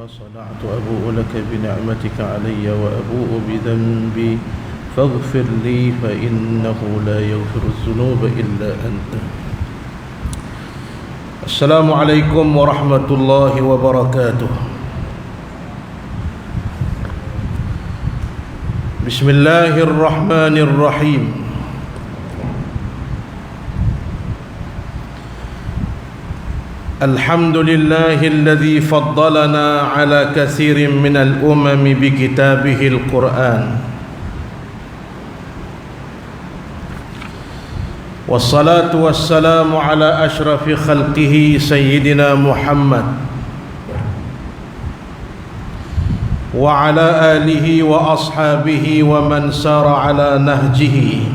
صنعت أبوء لك بنعمتك علي وأبوء بذنبي فاغفر لي فإنه لا يغفر الذنوب إلا أنت. السلام عليكم ورحمة الله وبركاته. بسم الله الرحمن الرحيم. الحمد لله الذي فضلنا على كثير من الأمم بكتابه القرآن، والصلاة والسلام على أشرف خلقه سيدنا محمد وعلى آله وأصحابه ومن سار على نهجه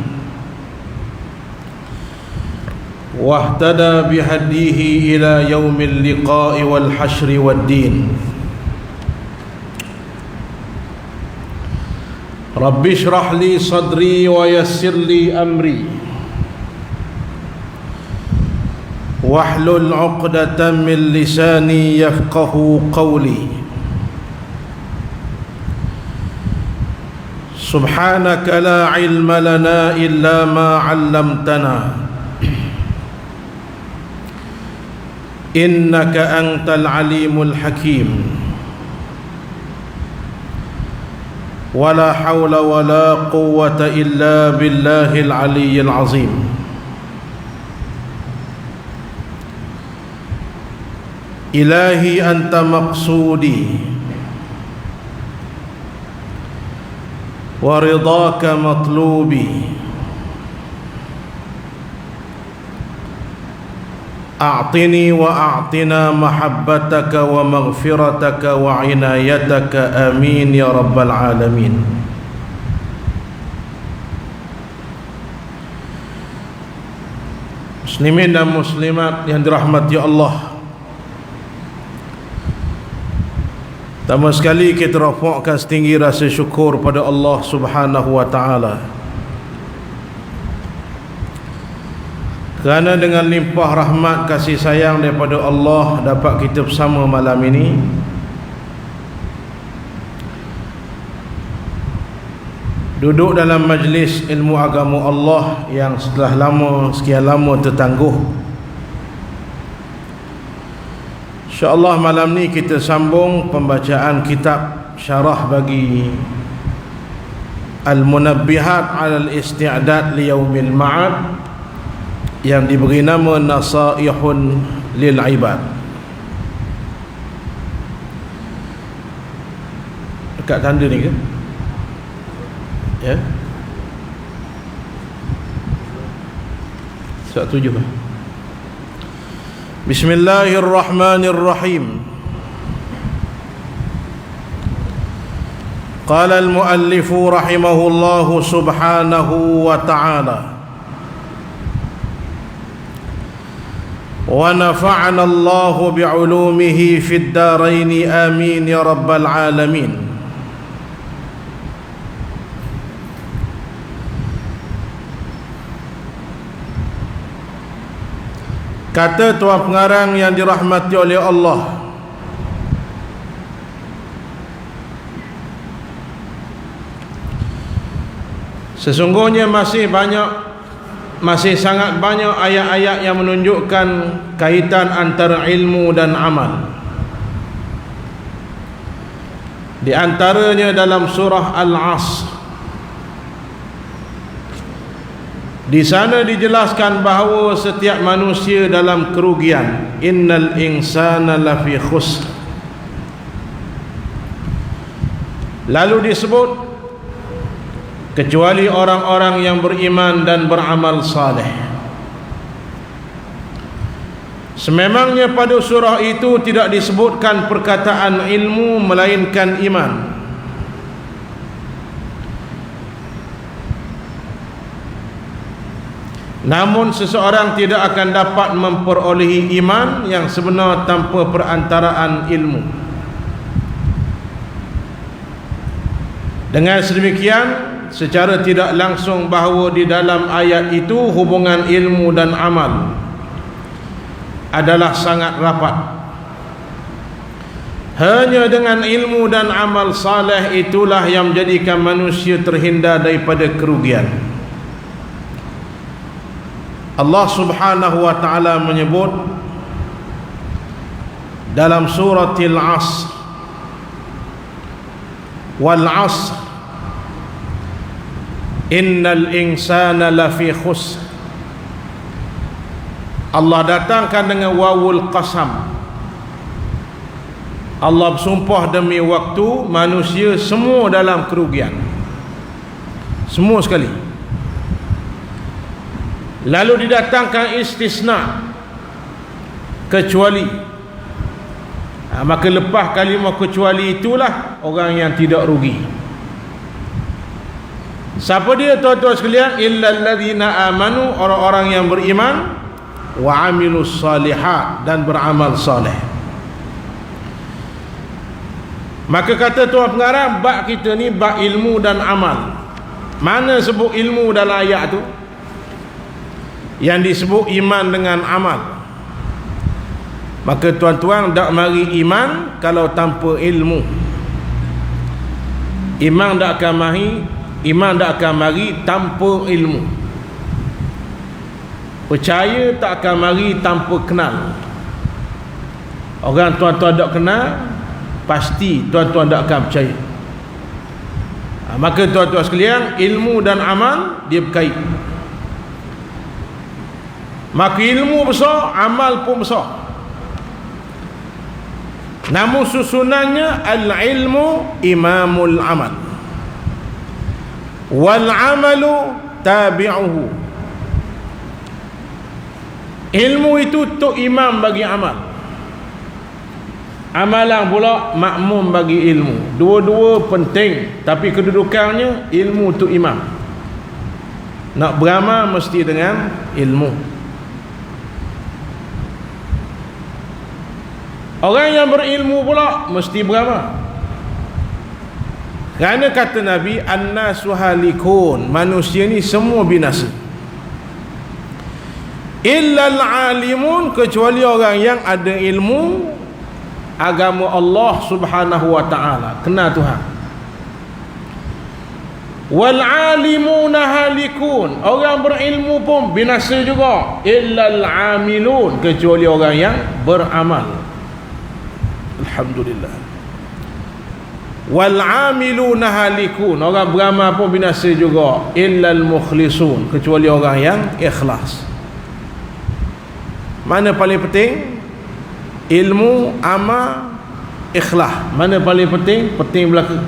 واهتدى بهديه إلى يوم اللقاء والحشر والدين. رب اشرح لي صدري ويسر لي أمري واحلل عقدة من لساني يفقه قولي. سبحانك لا علم لنا إلا ما علمتنا إنك أنت العليم الحكيم. ولا حول ولا قوة إلا بالله العلي العظيم. إلهي أنت مقصودي ورضاك مطلوبي، أعطني وأعطنا محبتك ومغفرتك وعنايتك، آمين يا رب العالمين. Muslimin dan muslimat yang dirahmati Allah, pertama sekali kita rafakkan setinggi rasa syukur pada Allah Subhanahu wa taala, kerana dengan limpah rahmat kasih sayang daripada Allah dapat kita bersama malam ini duduk dalam majlis ilmu agama Allah yang sekian lama tertangguh. InsyaAllah malam ni kita sambung pembacaan kitab syarah bagi Al-Munabbihat 'ala al-Isti'dad li Yaumil Ma'ad yang diberi nama Nasaihun lil Ibad. Dekat tanda ni ke? Ya. Surat 7. Bismillahirrahmanirrahim. Qala al-muallif rahimahullahu subhanahu wa ta'ala, wa nafa'ana Allahu bi'ulumihi fid daraini, amin ya rabbal alamin. Kata tuan pengarang yang dirahmati oleh Allah, sesungguhnya masih sangat banyak ayat-ayat yang menunjukkan kaitan antara ilmu dan amal. Di antaranya dalam surah Al-Asr. Di sana dijelaskan bahawa setiap manusia dalam kerugian. Innal insana lafi khusr. Lalu disebut kecuali orang-orang yang beriman dan beramal saleh. Sememangnya pada surah itu tidak disebutkan perkataan ilmu melainkan iman. Namun seseorang tidak akan dapat memperolehi iman yang sebenar tanpa perantaraan ilmu. Dengan sedemikian, secara tidak langsung bahawa di dalam ayat itu hubungan ilmu dan amal adalah sangat rapat. Hanya dengan ilmu dan amal saleh itulah yang menjadikan manusia terhindar daripada kerugian. Allah Subhanahu wa taala menyebut dalam suratil Asr, wal 'asr innal insana lafi khusr. Allah datangkan dengan wawul qasam. Allah bersumpah demi waktu, manusia semua dalam kerugian, semua sekali. Lalu didatangkan istisna, kecuali. Maka lepas kalimah kecuali itulah orang yang tidak rugi. Siapa dia tuan-tuan sekalian? Illal ladzina amanu, orang-orang yang beriman, wa amilus salihat, dan beramal saleh. Maka kata tuan pengarang, bab kita ni bab ilmu dan amal. Mana sebut ilmu dalam ayat tu? Yang disebut iman dengan amal. Maka tuan-tuan, tak mari iman kalau tanpa ilmu. Iman tak akan mari tanpa ilmu. Percaya tak akan mari tanpa kenal. Orang tuan-tuan tak kenal, pasti tuan-tuan tak akan percaya. Maka tuan-tuan sekalian, ilmu dan amal dia berkait. Maka ilmu besar, amal pun besar. Namun susunannya, al-ilmu imamul amal, wal amalu tabi'uhu. Ilmu itu tok imam bagi amal, amalan pula makmum bagi ilmu. Dua-dua penting, tapi kedudukannya ilmu tu imam. Nak beramal mesti dengan ilmu. Orang yang berilmu pula mesti beramal. Kerana kata Nabi, an-nasu halikun, manusia ni semua binasa. Illal alimun, kecuali orang yang ada ilmu agama Allah Subhanahu wa ta'ala, kenal Tuhan. Wal alimuna halikun, orang berilmu pun binasa juga. Illal amilun, kecuali orang yang beramal. Alhamdulillah. Wal amiluna halikun, orang beramal pun binasa juga. Illal mukhlisun, kecuali orang yang ikhlas. Mana paling penting? Ilmu, amal, ikhlas. Mana paling penting? Penting belakang.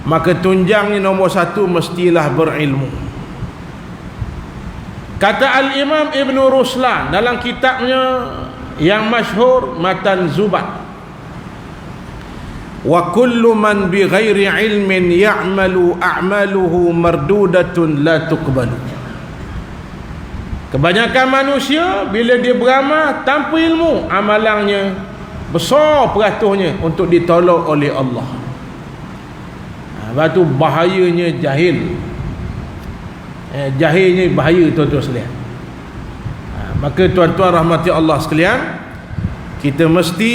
Maka tunjang ni nombor satu, mestilah berilmu. Kata Al-Imam Ibn Ruslan dalam kitabnya yang masyhur Matan Zubat, wa kullu man bi ghairi ilmin ya'malu a'maluhu mardudatun la tuqbalu. Kebanyakan manusia bila dia beramal tanpa ilmu, amalannya besar peratuhnya untuk ditolak oleh Allah. Lepas tu bahayanya jahil. Jahilnya bahaya tuan-tuan sekalian. Maka tuan-tuan rahmati Allah sekalian, kita mesti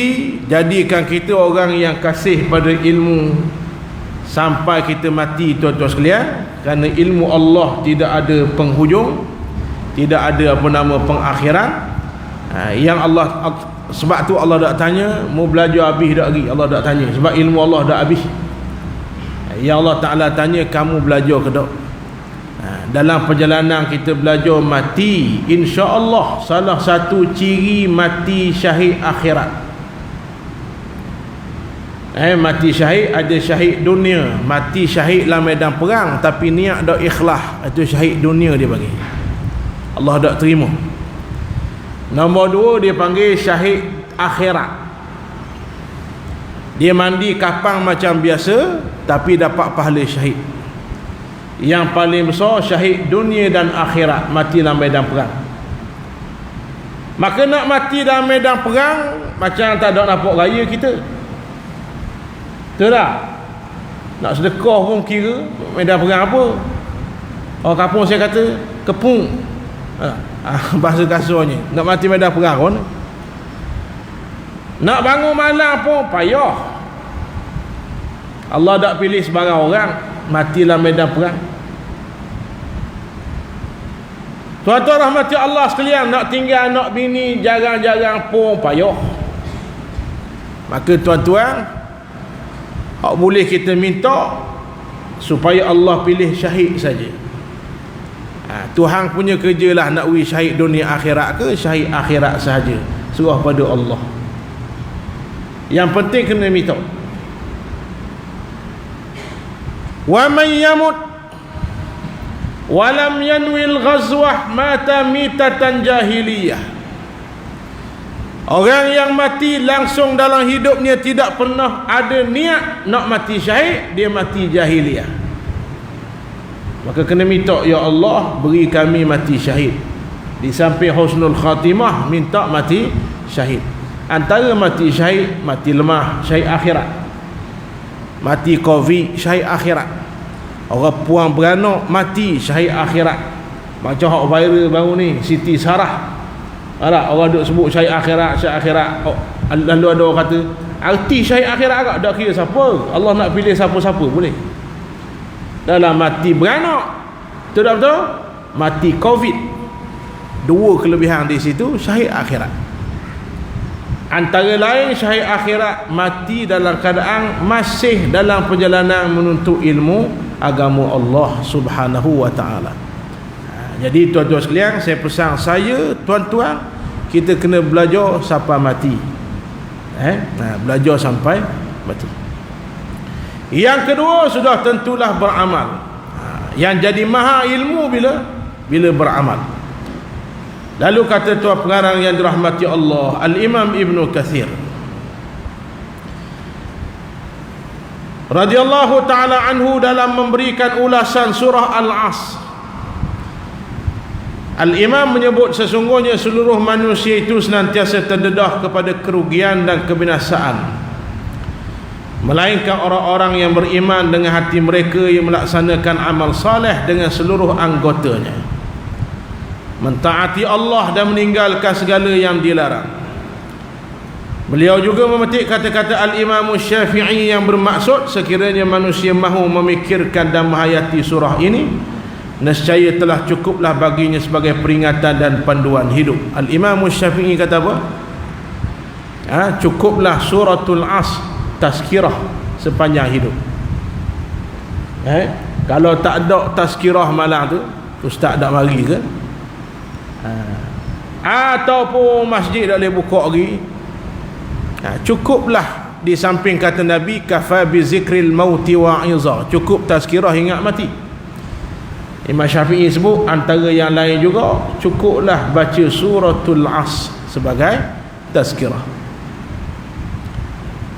jadikan kita orang yang kasih pada ilmu sampai kita mati tuan-tuan sekalian. Kerana ilmu Allah tidak ada penghujung, tidak ada apa nama pengakhiran. Yang Allah, sebab tu Allah tak tanya mau belajar habis tak lagi. Allah tak tanya sebab ilmu Allah dah habis. Yang Allah Ta'ala tanya, kamu belajar ke tak? Dalam perjalanan kita belajar mati, insya-Allah salah satu ciri mati syahid akhirat. Mati syahid, ada syahid dunia, mati syahid dalam medan perang tapi niat dak ikhlas, itu syahid dunia dia bagi. Allah dak terima. Nombor dua, dia panggil syahid akhirat. Dia mandi kapang macam biasa tapi dapat pahala syahid. Yang paling besar syahid dunia dan akhirat, mati dalam medan perang. Maka nak mati dalam medan perang macam tak ada nampak raya kita. Betul tak? Nak sedekah pun kira medan perang apa? Orang kampung saya kata kepung. Bahasa kasarnya, nak mati medan perang pun. Nak bangun malam pun payah. Allah tak pilih sebarang orang mati dalam medan perang. Tuan-tuan rahmati Allah sekalian, nak tinggal anak bini jarang-jarang pun payah. Maka tuan-tuan, boleh kita minta supaya Allah pilih syahid saja. Tuhan punya kerja lah nak wih syahid dunia akhirat ke syahid akhirat sahaja, serah pada Allah. Yang penting kena minta. Wa man yamut wa lam yanwil ghazwah mata mitatan jahiliyah. Orang yang mati langsung dalam hidupnya tidak pernah ada niat nak mati syahid, dia mati jahiliyah. Maka kena minta, ya Allah beri kami mati syahid. Di samping husnul khatimah, minta mati syahid. Antara mati syahid, mati lemah syahid akhirat, mati covid syahid akhirat, orang puang beranak mati syahid akhirat. Macam hak viral baru ni Siti Sarah, orang duk sebut syahid akhirat, syahid akhirat. Lalu ada orang kata arti syahid akhirat agak tak kira siapa, Allah nak pilih siapa-siapa boleh. Dalam mati beranak, betul tak betul? Mati covid, dua kelebihan di situ syahid akhirat. Antara lain syahid akhirat mati dalam keadaan masih dalam perjalanan menuntut ilmu agama Allah Subhanahu wa taala. Jadi tuan-tuan sekalian, saya pesan saya, tuan-tuan, kita kena belajar sampai mati. Belajar sampai mati. Yang kedua, sudah tentulah beramal. Yang jadi maha ilmu bila beramal. Lalu kata tuan pengarang yang dirahmati Allah, Al-Imam Ibn Kathir radhiyallahu ta'ala anhu, dalam memberikan ulasan surah Al-Asr, Al-Imam menyebut sesungguhnya seluruh manusia itu senantiasa terdedah kepada kerugian dan kebinasaan, melainkan orang-orang yang beriman dengan hati mereka, yang melaksanakan amal saleh dengan seluruh anggotanya, mentaati Allah dan meninggalkan segala yang dilarang. Beliau juga memetik kata-kata Al-Imam Syafi'i yang bermaksud, sekiranya manusia mahu memikirkan dan menghayati surah ini, nescaya telah cukuplah baginya sebagai peringatan dan panduan hidup. Al-Imam Syafi'i kata apa? Cukuplah suratul Asr tazkirah sepanjang hidup. Kalau tak ada tazkirah malam tu, ustaz tak mari ke? Ataupun masjid tak boleh buka lagi, cukuplah. Di samping kata Nabi, kafa bi zikril mauti wa'iza, cukup tazkirah ingat mati. Imam Syafi'i sebut antara yang lain juga, cukuplah baca suratul Asr sebagai tazkirah.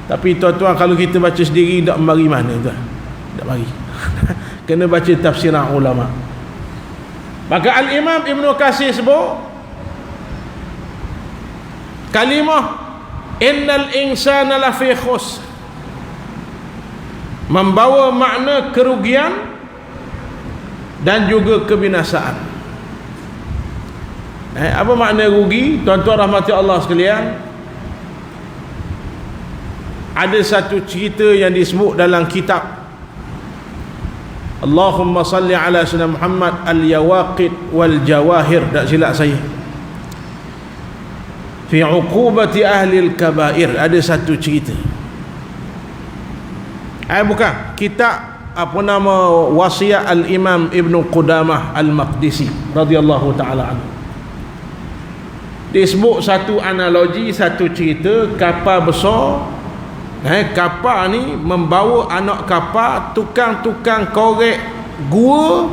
Tapi tuan-tuan, kalau kita baca sendiri tak mari mana tuan? Tak mari. Kena baca tafsiran ulama. Maka Al-Imam Ibn Kathir sebut kalimah innal insana lafi khusr membawa makna kerugian dan juga kebinasaan. Apa makna rugi? Tuan-tuan rahmati Allah sekalian, ada satu cerita yang disebut dalam kitab Allahumma salli ala sayyidina Muhammad al-Yawaqid wal Jawahir, tak silap saya, fi uqubati ahli al-kabair. Ada satu cerita, bukan kitab apa nama, wasiat al-Imam Ibn Qudamah al-Maqdisi radhiyallahu ta'ala anhu. Disebut satu analogi, satu cerita kapal besar. Kapal ni membawa anak kapal, tukang-tukang korek gua,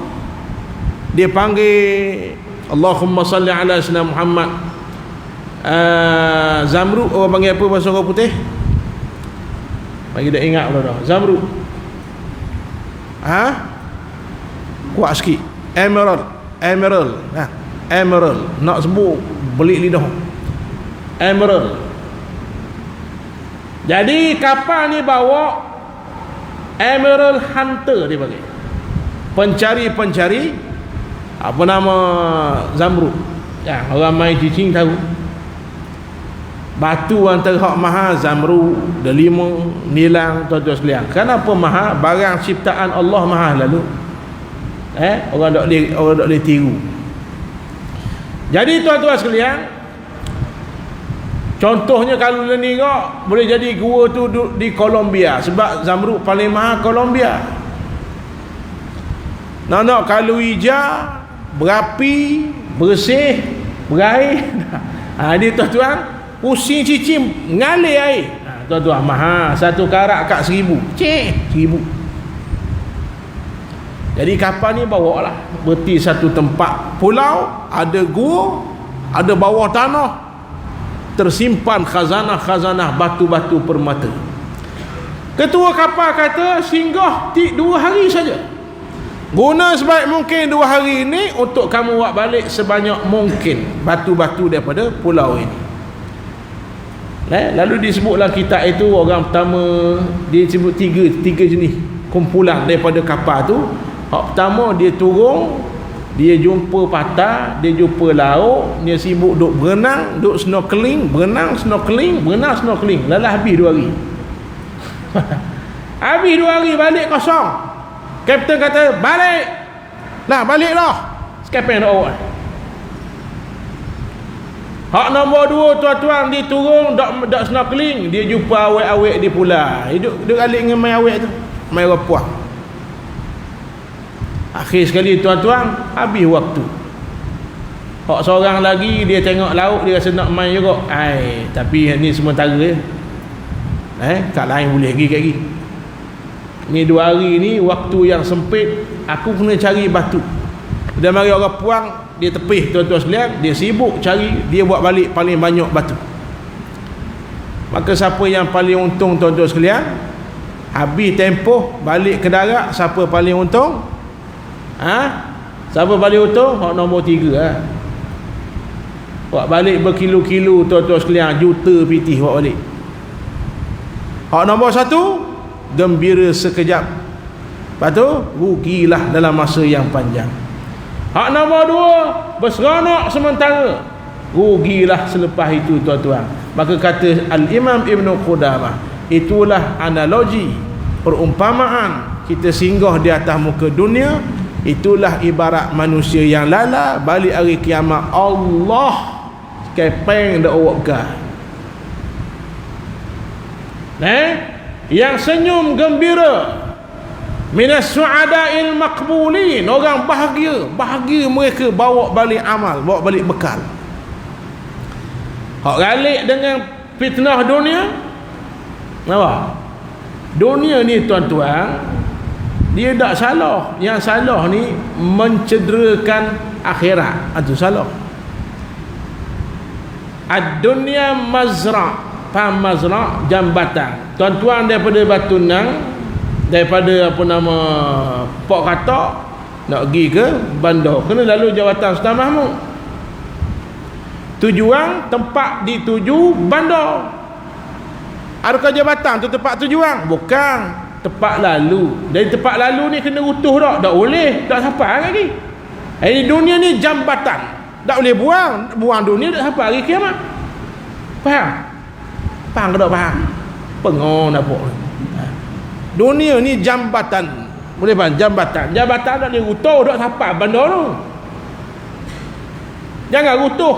dia panggil Allahumma salli ala sayyidina Muhammad Zamrud. Orang panggil apa bahasa orang putih? Bagi dah ingat pula dah. Zamrud. Kuat sikit. Emerald. Emerald. Nak sebut belik lidah. Emerald. Jadi kapal ni bawa Emerald Hunter, dia panggil pencari apa nama Zamrud. Orang main cicing tahu. Batu antara hak mahal zamrud, delima, nilang, tuan-tuan sekalian. Kenapa mahal? Barang ciptaan Allah mahal lalu. Orang tak boleh tiru. Jadi tuan-tuan sekalian, contohnya kalau ni kok boleh jadi gua tu di Colombia sebab zamrud paling mahal Colombia. Nak kalau hijau, berapi, bersih, berair. Ni tuan-tuan pusing cicim ngalir air. Tuan-tuan mahal, satu karat kat 1,000. 1,000. Jadi kapal ni bawa lah berhenti satu tempat pulau, ada gua, ada bawah tanah, tersimpan khazanah-khazanah batu-batu permata. Ketua kapal kata singgah 2 hari saja, guna sebaik mungkin 2 hari ini untuk kamu buat balik sebanyak mungkin batu-batu daripada pulau ini. Lalu disebutlah kitab itu, orang pertama dia sebut tiga jenis kumpulan daripada kapal tu. Hak pertama dia turun, dia jumpa patah, dia jumpa laut, dia sibuk duk berenang, duk snorkeling, berenang snorkeling, lalah habis 2 hari. Habis 2 hari balik kosong. Kapten kata baliklah sekarang nak awak. Hak nombor 2 tuan-tuan, dia turun dak snorkeling, dia jumpa awet-awet di pula. Duk alik dengan mai awet tu, mai rapuah. Akhir sekali tuan-tuan, habis waktu. Hak seorang lagi dia tengok laut, dia rasa nak main juga. Tapi ni sementara je. Kat lain boleh pergi kat lagi. Ni 2 hari ni waktu yang sempit, aku kena cari batu. Dah mari orang puang, dia tepih tuan-tuan sekalian, dia sibuk cari, dia buat balik paling banyak batu. Maka siapa yang paling untung tuan-tuan sekalian? Habis tempoh balik ke darat, siapa paling untung? Siapa paling untung? Hak nombor 3 buat balik berkilo-kilo tuan-tuan sekalian, juta pitih buat balik. Hak nombor 1 gembira sekejap, lepas tu rugilah dalam masa yang panjang. Hak nombor 2 berseronok sementara, rugilah selepas itu tuan-tuan. Maka kata Al-Imam Ibn Qudamah, itulah analogi, perumpamaan kita singgah di atas muka dunia. Itulah ibarat manusia yang lala, balik hari kiamat Allah kepeng dak awak. Yang senyum gembira, minas su'ada'il maqbulin, orang bahagia mereka bawa balik amal, bawa balik bekal. Hak galik dengan fitnah dunia, apa? Dunia ni tuan-tuan, dia tak salah. Yang salah ni mencederakan akhirat. Itu salah. Ad-dunya mazra', faham mazra', jambatan. Tuan-tuan daripada Batu Nang, daripada Pok Katak nak pergi ke bandar, kena lalu jawatan Sultan Mahmud. Tujuan tempat dituju bandar. Adakah jabatan tu tempat tujuan? Bukan, tempat lalu. Dari tempat lalu ni kena utuh tak? Tak boleh, tak sampai lagi. Ini dunia ni jambatan, tak boleh buang dunia, tak sampai hari kiamat. Faham ke tak faham? Pengon apa? Dunia ni jambatan, boleh faham? Jambatan tak boleh utuh, tak sampai bandar tu. Jangan utuh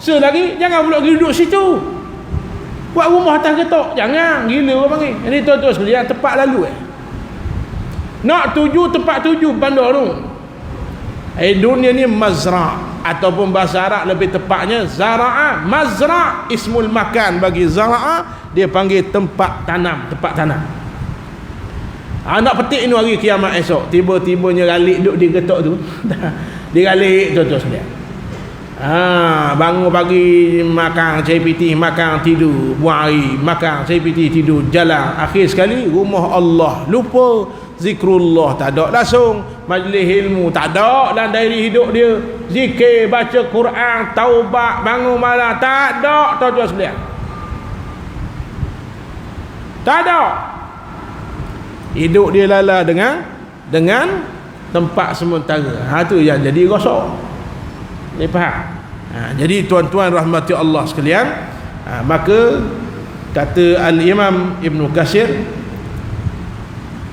selagi, jangan pula duduk situ buat rumah atas ketok, jangan, gila orang panggil. Ini tuan-tuan sekalian, tempat lalu nak tuju tempat tuju bandar tu. Dunia ni mazra', ataupun bahasa Arab lebih tepatnya zara'a. Mazra' ismul makan bagi zara'a, dia panggil tempat tanam, tempat tanam. Nak petik ni hari kiamat esok, tiba-tibanya galik duduk di ketok tu. Dia galik tuan-tuan sekalian. Bangun pagi makan cai pitih, makan tidur, buang air, makan cai pitih, tidur, jalan. Akhir sekali rumah Allah lupa, zikrullah tak ada langsung, majlis ilmu tak ada dalam diary hidup dia, zikir, baca Quran, taubat, bangun malam tak ada tuan-tuan sekalian. Tak ada. Hidup dia lala dengan tempat sementara. Tu yang jadi rosak. Ni faham? Jadi tuan-tuan rahmati Allah sekalian, Maka kata Al-Imam Ibn Katsir,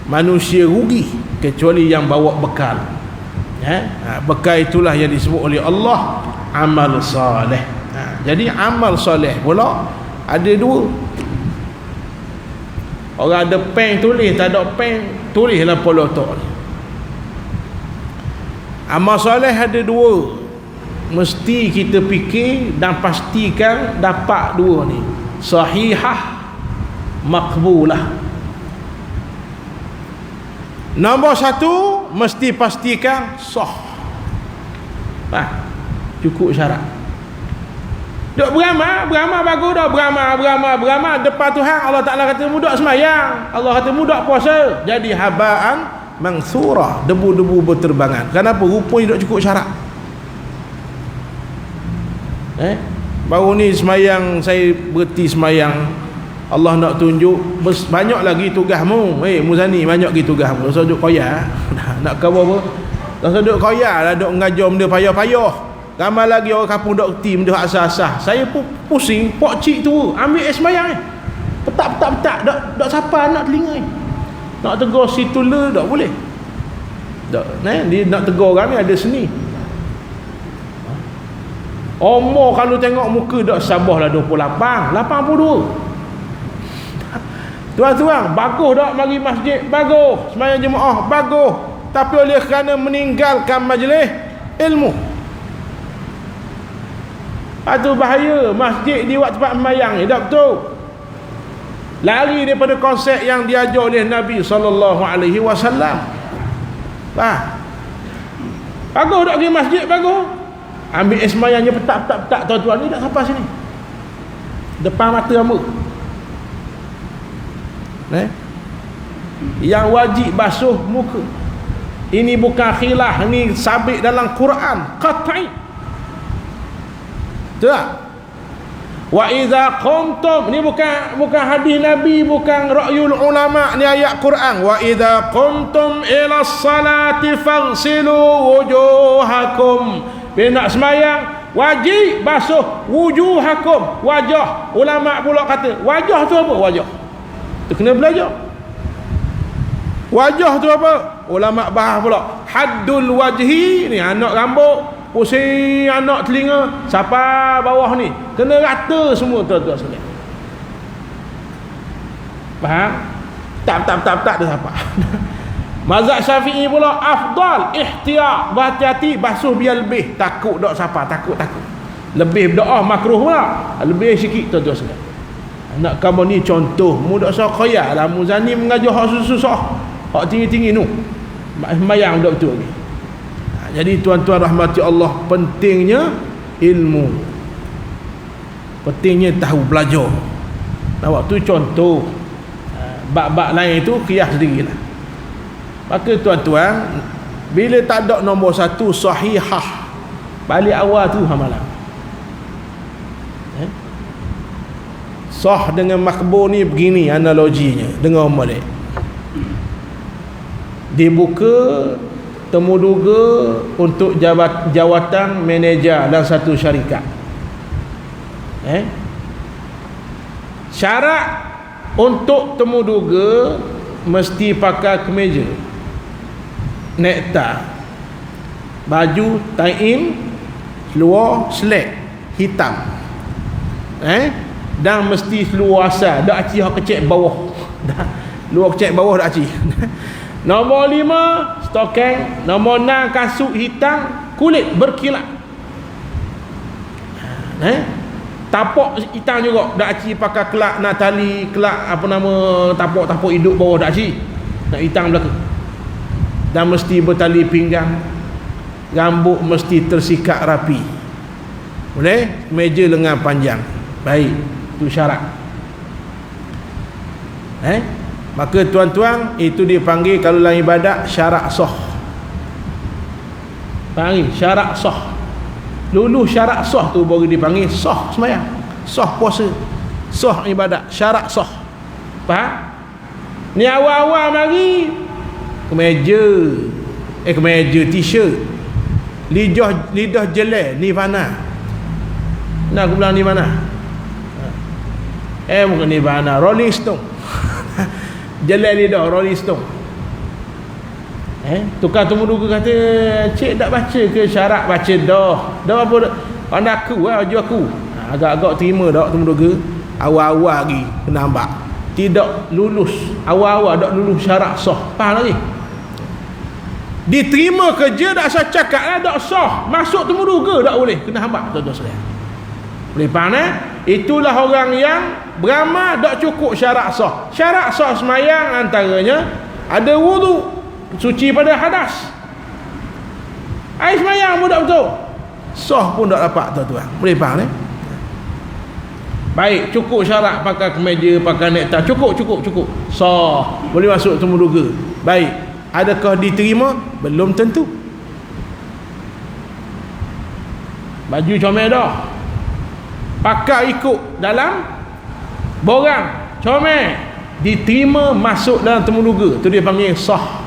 manusia rugi kecuali yang bawa bekal. Bekal itulah yang disebut oleh Allah amal soleh. Jadi amal soleh pula ada dua. Orang ada pen tulis, tak ada pen tulislah polotok. Amal soleh ada dua. Mesti kita fikir dan pastikan dapat dua ni, sahihah, makbulah. Nombor satu, mesti pastikan sah. Cukup syarat. Duk beramal bagus dah, beramal depan Tuhan. Allah Ta'ala kata mudah semayang, Allah kata mudah puasa, jadi habaan mansura, debu-debu berterbangan. Kenapa? Rupanya duk cukup syarat. Baru ni semayang, saya berhenti semayang, Allah nak tunjuk banyak lagi tugasmu. Muzani, banyak lagi tugasmu. Dosa duk koyak nak kau apa? Dosa duk koyak lah, duk ngajar benda payah-payah. Ramai lagi orang kampung duk reti benda asah-asah. Saya pun pusing, pok cik tu ambil semayang petak dak siapa nak telinga nak tegur situ le dak boleh. Dia nak tegur orang ni ada seni. Umur kalau tengok muka dak sabahlah 28, 82. Tuan-tuan, bagus tak mari masjid? Bagus. Sembahyang jemaah? Bagus. Tapi oleh kerana meninggalkan majlis ilmu, itu bahaya. Masjid di waktu tempat sembahyang ni tak betul. Lari daripada konsep yang diajar oleh Nabi SAW. Bagus tak pergi masjid? Bagus. Ambil sembahyangnya petak tuan-tuan ni tak sampai sini, depan mata hamba. Yang wajib basuh muka. Ini bukan khilaf, ini sabit dalam Quran qat'i. Tak? Wa idza qumtum, ni bukan hadis Nabi, bukan ra'yul ulama, ni ayat Quran. Wa idza qumtum ila salati faghsilu wujuhakum. Bila nak sembahyang wajib basuh wujuhakum, wajah. Ulama pula kata wajah tu apa? Wajah tu kena belajar. Wajah tu apa? Ulama bahas pula haddul wajhi, ni anak rambut, pusing anak telinga, sampai bawah ni kena rata semua tuan-tuan sekalian. Faham? Tak dah sampai. Mazhab Syafi'i pula afdal ihtiyat, berhati-hati basuh biar lebih, takut dak siapa, takut lebih berdoa makruh pula, lebih sikit tuan-tuan sekalian. Nak kamu ni contoh mudak sah khayal lah. Muzani mengajar hak susah, hak tinggi-tinggi tu sembahyang dak betul lagi. Jadi tuan-tuan rahmati Allah, pentingnya ilmu, pentingnya tahu belajar. Nah, waktu contoh bab-bab lain itu qiyas sendirilah. Maka tuan-tuan, bila tak ada nombor satu sahihah, balik awal tu hamalan. Sah dengan makbul ni begini analoginya dengan Malik. Dibuka temuduga untuk jawatan manager dalam satu syarikat. Syarat untuk temuduga mesti pakai kemeja, nektar, baju tie-in, seluar selek hitam, dan mesti seluar asal, dak aci hak kecek bawah. Luar kecek bawah dak aci. Nombor 5 stokeng, nombor 6 kasut hitam kulit berkilat. Tapak hitam juga, dak aci pakai kelak natali, kelak apa nama, tapak hidup bawah dak aci. Nak hitam belaka. Dan mesti bertali pinggang. Rambut mesti tersikat rapi. Boleh? Meja lengan panjang. Baik, itu syarat. Maka tuan-tuan, itu dipanggil kalau dalam ibadat syarat sah. Panggil syarat sah. Lulus syarat sah tu baru dipanggil sah sembahyang, sah puasa, sah ibadat, syarat sah. Faham? Ni awal-awal mari kemeja t-shirt, lidah jelek ni mana? Nak aku bilang ni mana? Bukan Nirvana, Rolling Stone. Jelek lidah Rolling Stone. Tukar temuduga kata, cik tak baca ke syarat? Baca dah. Dah apa dah? Pandai aku lah, baju aku. Agak-agak terima dah temuduga. Awal-awal lagi kena hambak. Tidak lulus. Awal-awal tak lulus syarat sah. Faham lagi? Diterima kerja tak sah cakap lah, tak sah. Masuk temuduga tak boleh. Kena hambak tuan-tuan sekalian. Boleh faham Itulah orang yang beramal tak cukup syarat sah. Syarat sah semayang antaranya ada wudu, suci pada hadas. Air semayang pun tak betul, sah pun tak dapat tuan-tuan. Boleh faham Baik, cukup syarat pakai kemeja, pakai nektar, cukup, sah, boleh masuk temuduga. Baik, adakah diterima? Belum tentu. Baju comel dah, pakai ikut dalam borang comel, diterima masuk dalam temuduga, tu dia panggil sah.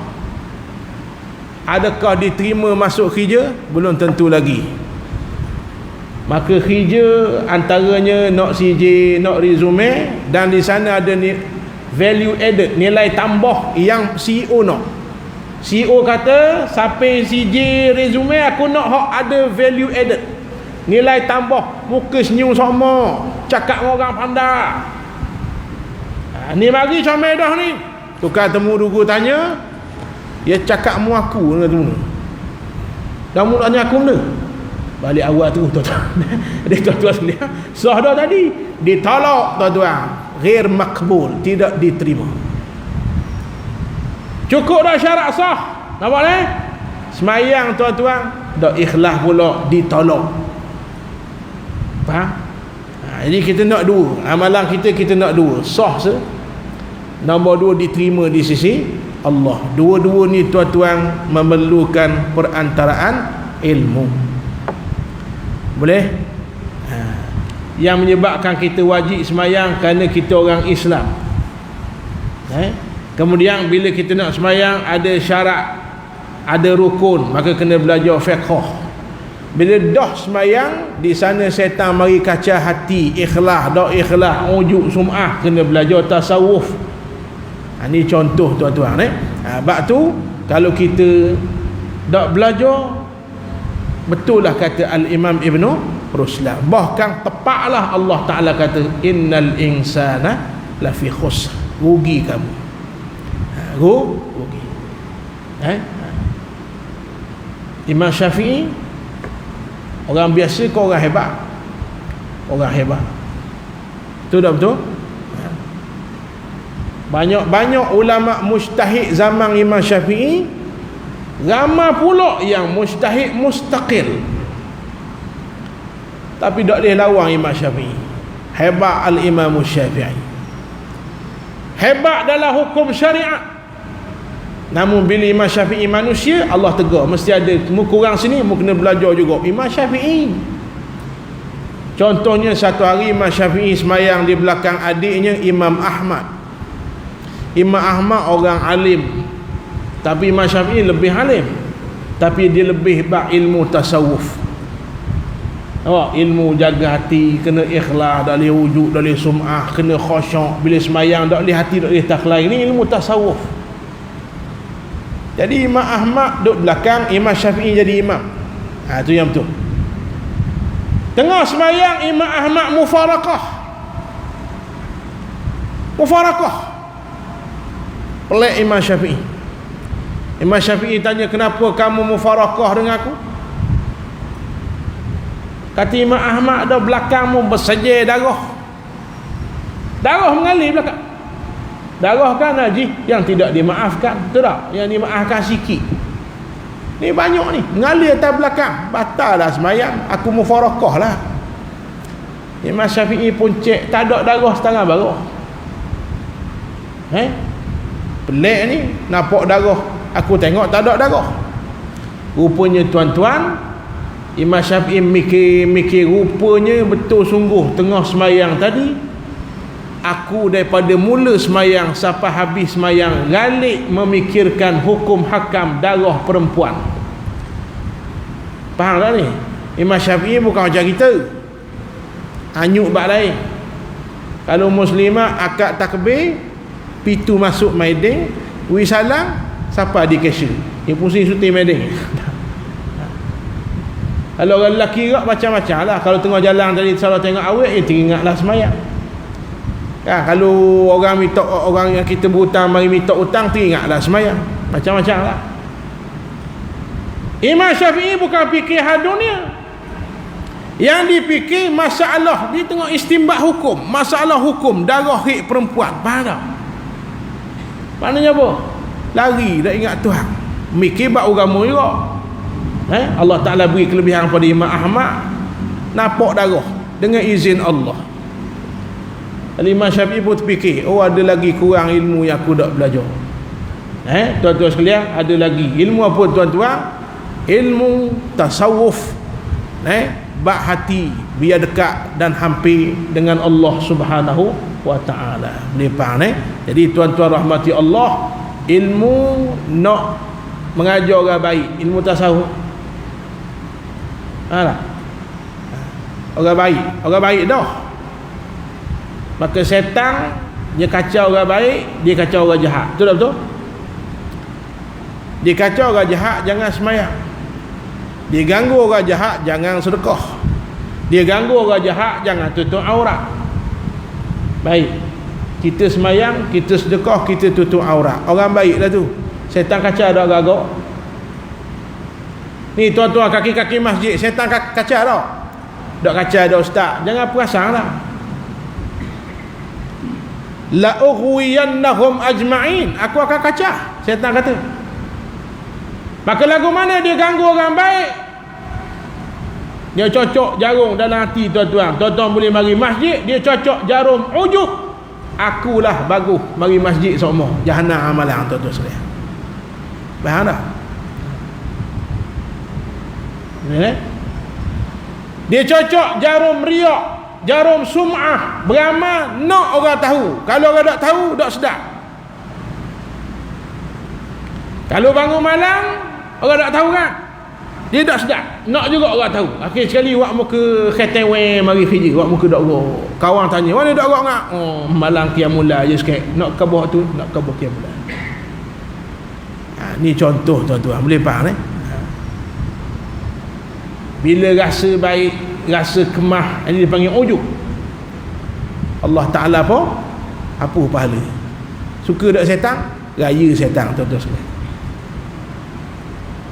Adakah diterima masuk kerja? Belum tentu lagi. Maka kerja antaranya nak CJ, nak resume, dan di sana ada value added, nilai tambah yang CEO nak. CEO kata sampai CJ resume aku nak hak ada value added, nilai tambah, muka senyum sama, cakap dengan orang pandai. Ni mari comel dah ni. Tukar temuduga tanya, dia cakap mu aku dengan temu. Dan mu tanya aku benda. Balik awal terus tuan-tuan. Dia tuan-tuan sekalian, sah dah tadi, ditolak tuan-tuan, ghair makbul, tidak diterima. Cukup dah syarat sah. Nampak ni? Semayang tuan-tuan, dah ikhlas pula, ditolak. Faham? Jadi kita nak dua, amalan kita nak dua, sah se. Nombor dua, diterima di sisi Allah. Dua-dua ni tuan-tuan memerlukan perantaraan ilmu. Boleh? Yang menyebabkan kita wajib semayang kerana kita orang Islam. Kemudian bila kita nak semayang ada syarat, ada rukun, maka kena belajar fiqh. Bila dah semayang, di sana syaitan mari kacau hati, ikhlas, dak ikhlas, ujuk sum'ah, kena belajar tasawuf. Ini contoh tuan-tuan. Sebab tu kalau kita dak belajar, betul lah kata Al-Imam Ibn Ruslan, bahkan tepatlah Allah Ta'ala kata innal insana lafi khusr, rugi kamu. Rugi. Imam Syafi'i orang biasa ke orang hebat? Orang hebat. Betul tak betul? Banyak ulama mujtahid zaman Imam Syafi'i, ramai pula yang mujtahid mustaqil, tapi tak boleh lawan Imam Syafi'i. Hebat Al-Imam Syafi'i, hebat dalam hukum syariat. Namun bila Imam Syafi'i manusia, Allah tegur, mesti ada mu kurang sini, mu kena belajar juga. Imam Syafi'i, contohnya satu hari Imam Syafi'i semayang di belakang adiknya Imam Ahmad. Imam Ahmad orang alim, tapi Imam Syafi'i lebih alim, tapi dia lebih bak ilmu tasawuf. Ilmu jaga hati, kena ikhlas, tak boleh wujud, tak boleh sum'ah, kena khusyuk. Bila semayang tak boleh hati, tak boleh takhlai. Ini ilmu tasawuf. Jadi Imam Ahmad duduk belakang, Imam Syafi'i jadi imam. Itu yang betul. Tengah semayang Imam Ahmad mufarakah. Pelik Imam Syafi'i. Imam Syafi'i tanya, kenapa kamu mufarakah dengan aku? Kata Imam Ahmad, dah belakangmu bersejir darah. Darah mengalir belakang. Darah kan haji yang tidak dimaafkan, betul tak? Yang dimaafkan sikit. Ni banyak ni, mengalir atas belakang. Batal lah semayang, aku mufarakah lah. Imam Syafi'i pun cek, tak ada darah setengah barah. Pelik ni, nampak darah, aku tengok tak ada darah. Rupanya tuan-tuan, Imam Syafi'i mikir rupanya betul sungguh tengah semayang tadi, aku daripada mula semayang sampai habis semayang galik memikirkan hukum hakam darah perempuan. Faham tak ni? Imam Syafi'i bukan macam kita, anyuk bak lain. Kalau muslimah akad takbir, pitu masuk maiding, wi salam, siapa di cashier? Dia pusing suti maiding. Kalau orang lelaki juga macam-macam lah. Kalau tengah jalan tadi salah tengok awet, teringatlah semayang. Kalau orang minta, orang yang kita berhutang mari minta hutang, teringatlah semayang. Macam-macam lah. Imam Syafi'i bukan fikir hal dunia. Yang dipikir masalah, dia tengok istimbat hukum, masalah hukum darah hak perempuan. Faham tak? Maknanya apa? Lari dah ingat Tuhan. Mikir bab agama juga. Allah Ta'ala beri kelebihan pada Imam Ahmad, nampak darah dengan izin Allah. Imam Syafi'i pun terfikir, oh ada lagi kurang ilmu yang aku tak belajar. Tuan-tuan sekalian, ada lagi ilmu apa tuan-tuan? Ilmu tasawuf, bab hati biar dekat dan hampir dengan Allah Subhanahu wa Ta'ala. Boleh faham? Jadi tuan-tuan rahmati Allah, ilmu nak mengajar orang baik, ilmu tasawuf. Orang baik dah. Maka setan dia kacau orang baik, dia kacau orang jahat. Betul tak betul? Dia kacau orang jahat, jangan semayang. Dia ganggu orang jahat, jangan sedekah. Dia ganggu orang jahat, jangan tutup aurat. Baik, kita semayang, kita sedekah, kita tutup aurat. Orang baik lah tu. Setan kacau dah agak-agak. Ni tuan-tuan kaki-kaki masjid, setan kacau dah. Dak kacau dah ustaz. Jangan perasan lah. La ughwiyannahum ajma'in. Aku akan kacau. Setan kata. Maka lagu mana dia ganggu orang baik? Dia cocok jarum dalam hati tuan-tuan. Tuan-tuan boleh mari masjid, dia cocok jarum ujub. Akulah bagus mari masjid semua. Jahannam amalan tuan-tuan sekalian. Faham tak? Dia cocok jarum riak, jarum sum'ah, beramal nak orang tahu. Kalau orang tak tahu, tak sedap. Kalau bangun malam, orang tak tahu kan, dia tak sedap. Nak juga orang tahu. Akhir sekali wak muka khatewe mari fiji, wak muka dok go. Kawan tanya, "Mana dok go ngak?" "Oh, malam qiyamul je sikit. Nak ke bawah tu, nak ke bawah qiyamul." Ni contoh tuan-tuan, boleh faham Bila rasa baik, rasa kemah, ini dipanggil ujub. Allah Ta'ala apa pahala. Suka tak setan? Raya setan tuan-tuan sekalian.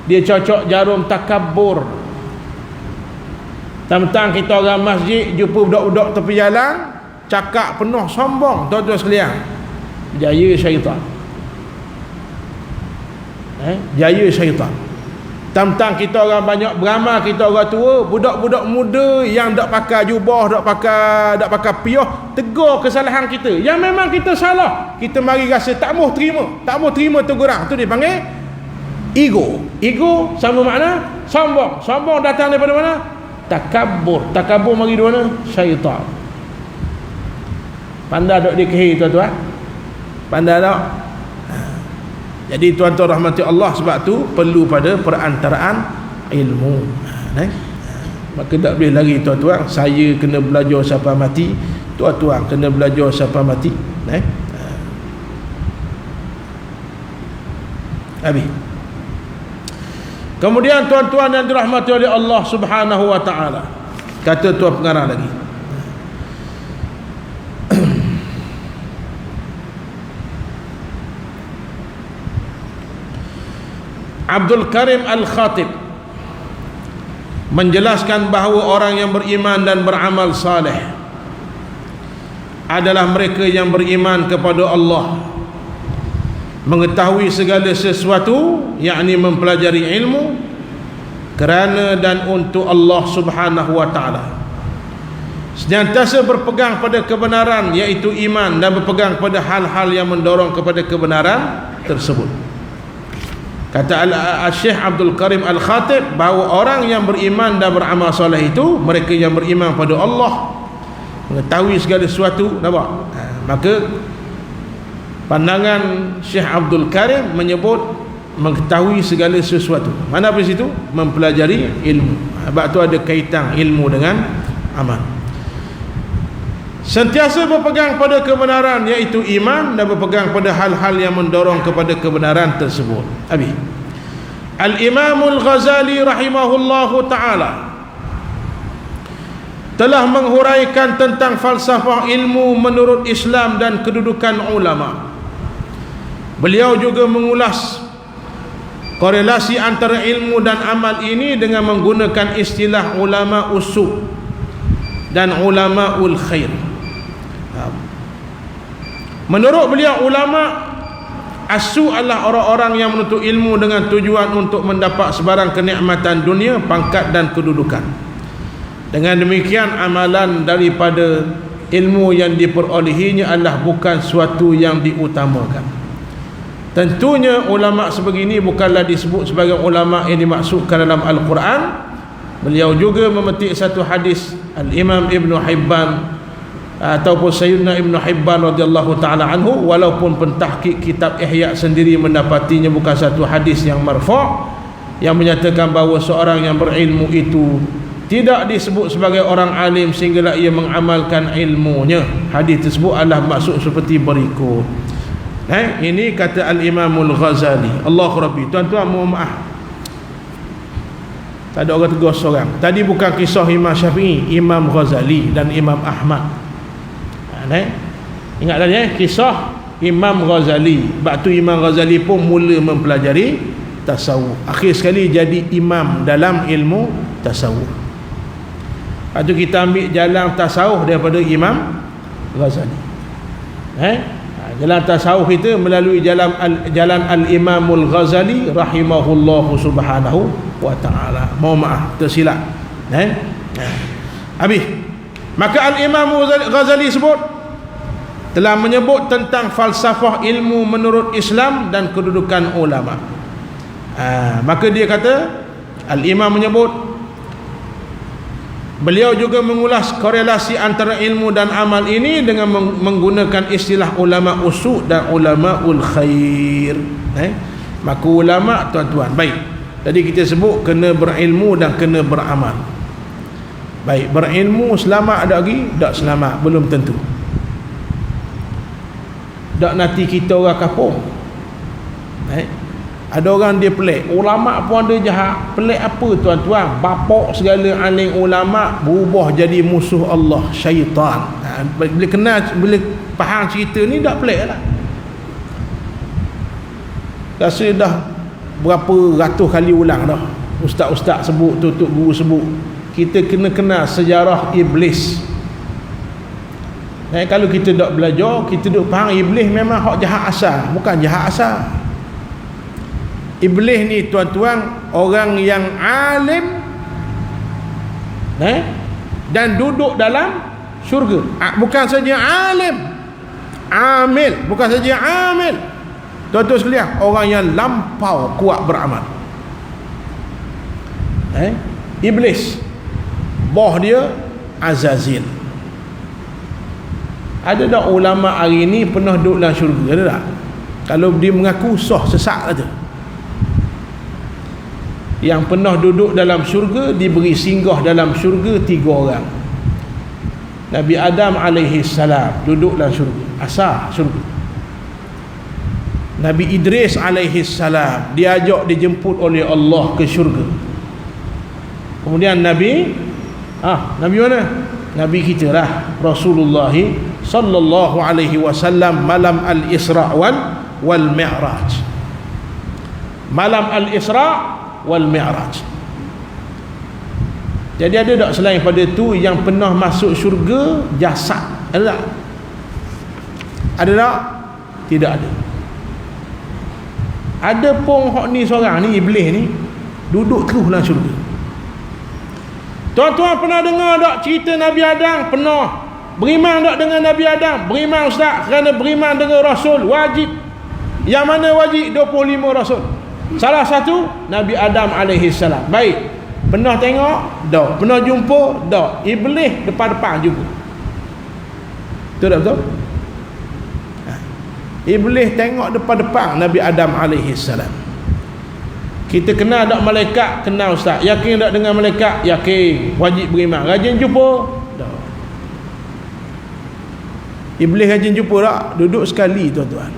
Dia cocok jarum takabur. Tentang kita orang masjid jumpa budak-budak tepi jalan, cakap penuh sombong tuan-tuan sekalian. Jaya syaitan. Jaya syaitan. Tentang kita orang banyak beramal, kita orang tua, budak-budak muda yang tak pakai jubah, tak pakai piyah, tegur kesalahan kita. Yang memang kita salah, kita mari rasa tak mau terima teguran. Tu dipanggil ego. Ego sama makna sombong. Sombong datang daripada mana? Takabur. Takabur mari dari mana? Syaitan. Pandai dok dikehir tuan-tuan? Pandai tak? Jadi tuan-tuan rahmati Allah, sebab tu perlu pada perantaraan ilmu. Maka tak boleh lagi tuan-tuan, saya kena belajar sampai mati, tuan-tuan kena belajar sampai mati. Habis. Kemudian tuan-tuan yang dirahmati oleh Allah Subhanahu wa Ta'ala, kata tuan pengarang lagi, Abdul Karim Al-Khatib menjelaskan bahawa orang yang beriman dan beramal saleh adalah mereka yang beriman kepada Allah, mengetahui segala sesuatu, yakni mempelajari ilmu kerana dan untuk Allah Subhanahu wa Ta'ala, senantiasa berpegang pada kebenaran iaitu iman, dan berpegang pada hal-hal yang mendorong kepada kebenaran tersebut. Kata Syekh Abdul Karim Al-Khatib bahawa orang yang beriman dan beramal soleh itu mereka yang beriman pada Allah, mengetahui segala sesuatu. Nampak? Maka pandangan Syekh Abdul Karim menyebut mengetahui segala sesuatu. Mana apa situ? Mempelajari ilmu. Sebab tu ada kaitan ilmu dengan amal. sentiasa berpegang pada kebenaran, iaitu iman, dan berpegang pada hal-hal yang mendorong kepada kebenaran tersebut. Habis. Al-Imamul Ghazali rahimahullahu ta'ala telah menghuraikan tentang falsafah ilmu menurut Islam dan kedudukan ulama. Beliau juga mengulas korelasi antara ilmu dan amal ini dengan menggunakan istilah ulama usul dan ulama ul khair. Menurut beliau, ulama asu adalah orang-orang yang menuntut ilmu dengan tujuan untuk mendapat sebarang kenikmatan dunia, pangkat dan kedudukan. Dengan demikian, amalan daripada ilmu yang diperolehinya adalah bukan suatu yang diutamakan. Tentunya ulama sebegini bukanlah disebut sebagai ulama yang dimaksudkan dalam Al-Quran. Beliau juga memetik satu hadis Al-Imam Ibn Hibban ataupun Sayyidina Ibn Hibban radhiyallahu ta'ala anhu, walaupun pentahqiq kitab Ihya sendiri mendapatinya bukan satu hadis yang marfu' yang menyatakan bahawa seorang yang berilmu itu tidak disebut sebagai orang alim sehinggalah ia mengamalkan ilmunya. Hadis tersebut adalah maksud seperti berikut. Ini kata Al-Imamul Ghazali. Allahu Rabbi. Tuan-tuan, mohon maaf, tak ada orang tegur seorang. Tadi bukan kisah Imam Syafi'i, Imam Ghazali dan Imam Ahmad. Ingat tadi kisah Imam Ghazali. Sebab tu Imam Ghazali pun mula mempelajari tasawuf, akhir sekali jadi imam dalam ilmu tasawuf. Lepas tu kita ambil jalan tasawuf daripada Imam Ghazali. Jalan tasawuf itu melalui jalan Al-Imamul Ghazali rahimahullahu subhanahu wa ta'ala. Mohon maaf tersilap. Habis. Maka Al-Imam Ghazali sebut, telah menyebut tentang falsafah ilmu menurut Islam dan kedudukan ulama. Maka dia kata, Al-Imam menyebut, beliau juga mengulas korelasi antara ilmu dan amal ini dengan menggunakan istilah ulama usul dan ulama ul khair. Maka ulama, tuan-tuan, baik, tadi kita sebut kena berilmu dan kena beramal. Baik, berilmu selamat ada lagi? Tak selamat, belum tentu. Tak nanti kita orang kapung. Ada orang dia pelik, ulama pun ada jahat. Pelik apa, tuan-tuan? Bapak segala alim ulama berubah jadi musuh Allah, syaitan. Bila kenal, bila faham cerita ni, tak pelik lah. Rasa dah berapa ratus kali ulang dah ustaz-ustaz sebut, tutup guru sebut. Kita kena kenal sejarah iblis. Kalau kita tak belajar, kita duk faham iblis memang hak jahat asal. Bukan jahat asal. Iblis ni, tuan-tuan, orang yang alim dan duduk dalam syurga. Bukan saja alim, amil. Bukan saja amil, tuan-tuan sekalian, orang yang lampau kuat beramal. Iblis, boh dia Azazil. Ada tak ulama hari ni pernah duduk dalam syurga? Ada tak? Kalau dia mengaku sah, sesat saja. Yang pernah duduk dalam syurga, diberi singgah dalam syurga 3 orang. Nabi Adam alaihi salam duduk dalam syurga, asal syurga. Nabi Idris alaihi salam diajak, dijemput oleh Allah ke syurga. Kemudian Nabi mana? Nabi kita lah, Rasulullah sallallahu alaihi wasallam, malam al-Isra wal Mi'raj. Malam al-Isra wal Mi'raj. Jadi ada tak selain pada tu yang pernah masuk syurga jasad? Ada tak? Ada tak? Tidak ada. Ada pun hak ni seorang ni, iblis ni, duduk terus dalam syurga. Tuan-tuan pernah dengar tak cerita Nabi Adam? Pernah. Beriman tak dengan Nabi Adam? Beriman, ustaz, kerana beriman dengan Rasul wajib. Yang mana wajib? 25 Rasul. Salah satu Nabi Adam alaihi salam. Baik, pernah tengok? Tak. Pernah jumpa? Tak. Iblis depan-depan juga. Betul tak betul? Iblis tengok depan-depan Nabi Adam alaihi salam. Kita kenal tak malaikat? Kenal, ustaz. Yakin tak dengan malaikat? Yakin. Wajib beriman. Rajin jumpa? Tak. Iblis rajin jumpa tak? Duduk sekali tuan-tuan.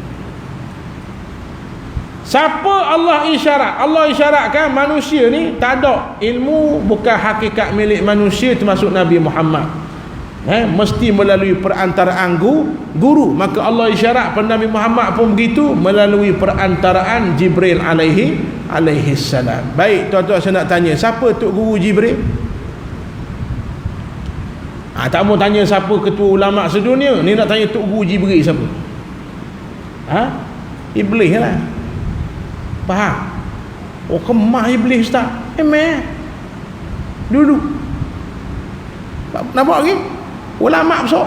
Siapa Allah isyarat? Allah isyaratkan manusia ni tak ada ilmu, bukan hakikat milik manusia termasuk Nabi Muhammad. Mesti melalui perantaraan guru. Maka Allah isyarat pada Nabi Muhammad pun begitu, melalui perantaraan Jibril alaihi salam. Baik tuan-tuan, saya nak tanya, siapa tok guru Jibril? Tak mau tanya siapa ketua ulama sedunia, ni nak tanya tok guru Jibril siapa? Iblis lah. Faham? Oh, kemah iblis ustaz. Dulu nampak lagi ulama besar,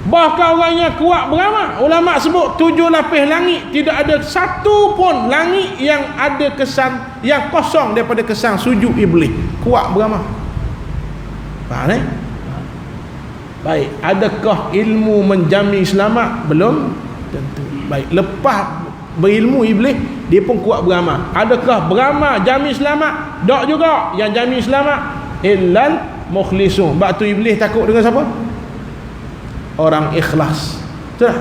bahkan orang yang kuat beramal. Ulama sebut 7 lapis langit, tidak ada satu pun langit yang ada kesan, yang kosong daripada kesan sujud iblis. Kuat beramal. Faham ni? Baik, adakah ilmu menjamin selamat? Belum tentu. Baik, lepas berilmu iblis, dia pun kuat beramal. Adakah beramal jamin selamat? Tak juga. Yang jamin selamat illal mukhlisun. Sebab tu iblis takut dengan siapa? Orang ikhlas. Betul tak?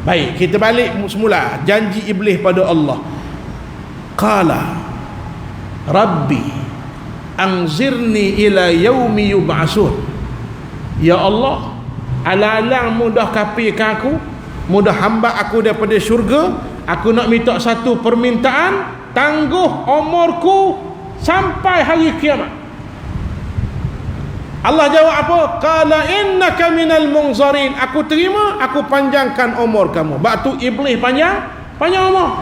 Baik, kita balik semula. Janji iblis pada Allah. Qala Rabbi anzirni ila yaumi yub'asun. Ya Allah, alang-alang mudah kafirkan aku, mudah hamba aku daripada syurga. Aku nak minta satu permintaan, tangguh umurku sampai hari kiamat. Allah jawab apa? Qala innaka minal munzarin. Aku terima, aku panjangkan umur kamu. Sebab tu iblis panjang umur.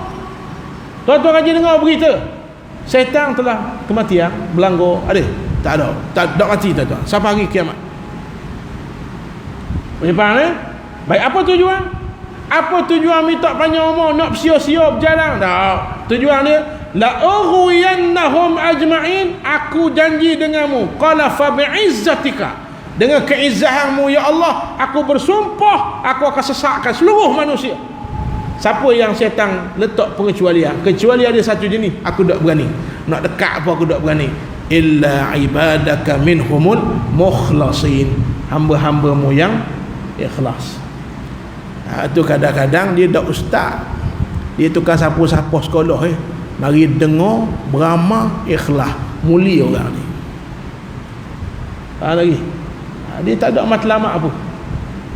Tuan-tuan rajin dengar berita, syaitan telah kematian, belanggur ada? Tak ada. Tak mati tuan-tuan sampai hari kiamat. Boleh faham eh? Baik, apa tujuan? Apa tujuan minta panjang umur? Nak sia-sia berjalan? Tak. Tujuan dia, la ughwiyannahum ajma'in. Aku janji denganmu, qala fa bi'izzatika, dengan keizzahanmu ya Allah, aku bersumpah aku akan sesatkan seluruh manusia. Siapa yang syaitan letak pengecualian? Kecuali ada satu jenis, aku tak berani. Nak dekat apa aku tak berani. Illa ibadaka minhumul mukhlasin. Hamba-hambamu yang ikhlas. Itu kadang-kadang dia dak ustaz, dia tukang sapu-sapu sekolah mari dengar beramal ikhlas, mulia orang ni. Lagi dia tak ada matlamat apa,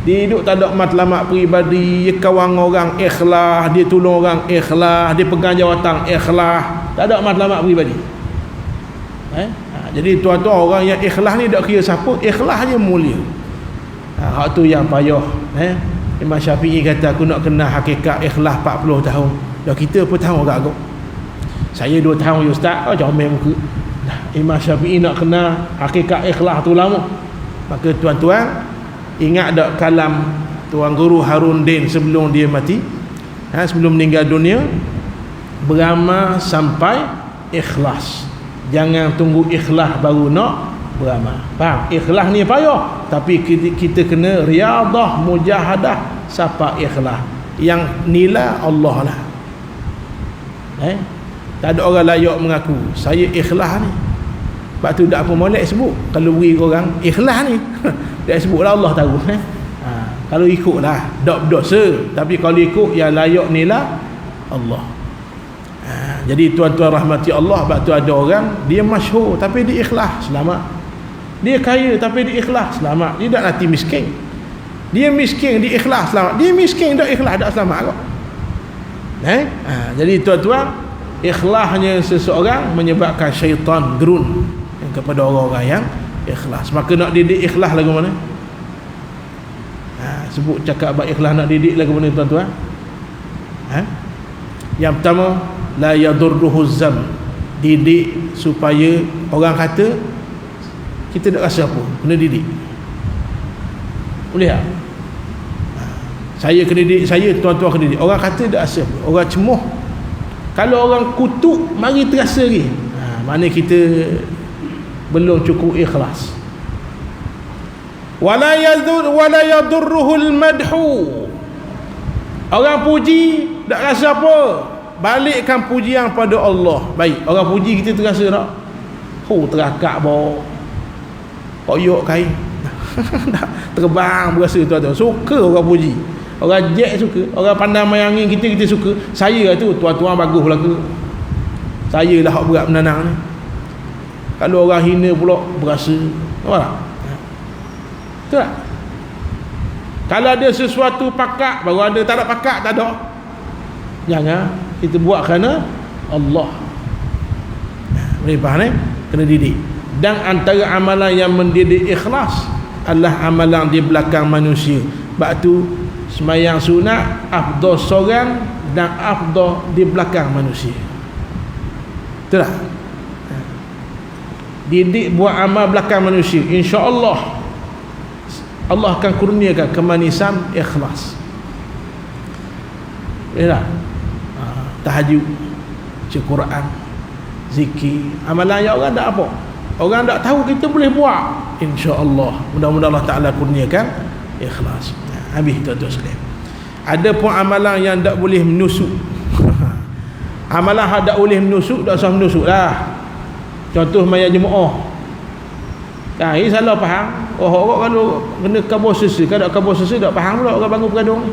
dia hidup tak ada matlamat peribadi, dia kawan orang ikhlas, dia tolong orang ikhlas, dia pegang jawatan ikhlas, tak ada matlamat peribadi. Jadi tuan-tuan, orang yang ikhlas ni tak kira siapa, ikhlas dia mulia. Hak tu yang payah. Imam Syafi'i kata, aku nak kenal hakikat ikhlas 40 tahun. Dah kita pun tahu agak-agak. Saya 2 tahun ya ustaz, comel muka. Imam Syafi'i nak kenal hakikat ikhlas tu lama. Maka tuan-tuan ingat tak kalam Tuan Guru Harun Din sebelum dia mati, sebelum meninggal dunia, beramal sampai ikhlas. Jangan tunggu ikhlas baru nak beramal. Faham? Ikhlas ni payah, tapi kita kena riadah, mujahadah sampai ikhlas. Yang nilai Allah lah. Tak ada orang layak mengaku saya ikhlas ni. Sebab tu tak apa molek sebut. Kalau beri orang ikhlas ni dia sebutlah Allah tahu. Kalau ikutlah tak berdosa, tapi kalau ikut yang layak nilai Allah. Jadi tuan-tuan rahmati Allah, sebab tu ada orang dia masyhur tapi dia ikhlas, selamat. Dia kaya tapi dia ikhlas, selamat. Dia tak nanti miskin. Dia miskin, dia ikhlas, selamat. Dia miskin, tak ikhlas, tak selamat kok. Jadi tuan-tuan, ikhlasnya seseorang menyebabkan syaitan gerun kepada orang-orang yang ikhlas. Maka nak didik ikhlas lagu mana? Sebut cakap abang ikhlas nak didik lagu mana tuan-tuan? Yang pertama, la yadurruhu zam. Didik supaya orang kata kita tak rasa apa, kena didik. Boleh tak? Saya kena didik, saya tuan-tuan kena didik. Orang kata tak rasa apa, orang cemuh. Kalau orang kutuk, mari terasa lagi. Mana kita belum cukup ikhlas. Wala yadurruhul madhu. Orang puji tak rasa apa, balikkan pujian pada Allah. Baik, orang puji kita terasa tak? Terakak bawa koyok kain. Terbang berasa tuan-tuan. Suka orang puji. Orang jet suka. Orang pandai main angin kita suka. Saya tu tuan-tuan bagus lagu. Saya lah hak berat menanang ni. Kalau orang hina pula berasa. Nampak tak? Betul tak? Kalau ada sesuatu pakat, baru ada. Tak ada pakat, tak ada. Jangan. Kita buat kerana Allah. Boleh faham ni? Kena didik. Dan antara amalan yang mendidik ikhlas adalah amalan di belakang manusia. Sebab tu sembahyang sunat afdal seorang dan afdal di belakang manusia. Betul tak? Didik buat amal belakang manusia, insya-Allah Allah akan kurniakan kemanisan ikhlas. Boleh tak? Tahajud, baca Quran, zikir, amalan yang orang tak apa. Orang tak tahu kita boleh buat. InsyaAllah mudah-mudahan Allah Ta'ala kurniakan ikhlas. Habis tuan-tuan sekalian. Ada pun amalan yang tak boleh menusuk. Amalan yang tak boleh menusuk, tak usah menusuk lah. Contoh mayat jemaah. Ini salah faham. Orang kalau kena kabur sesi, kalau kabur sesi tak faham pula orang bangun peradung ni.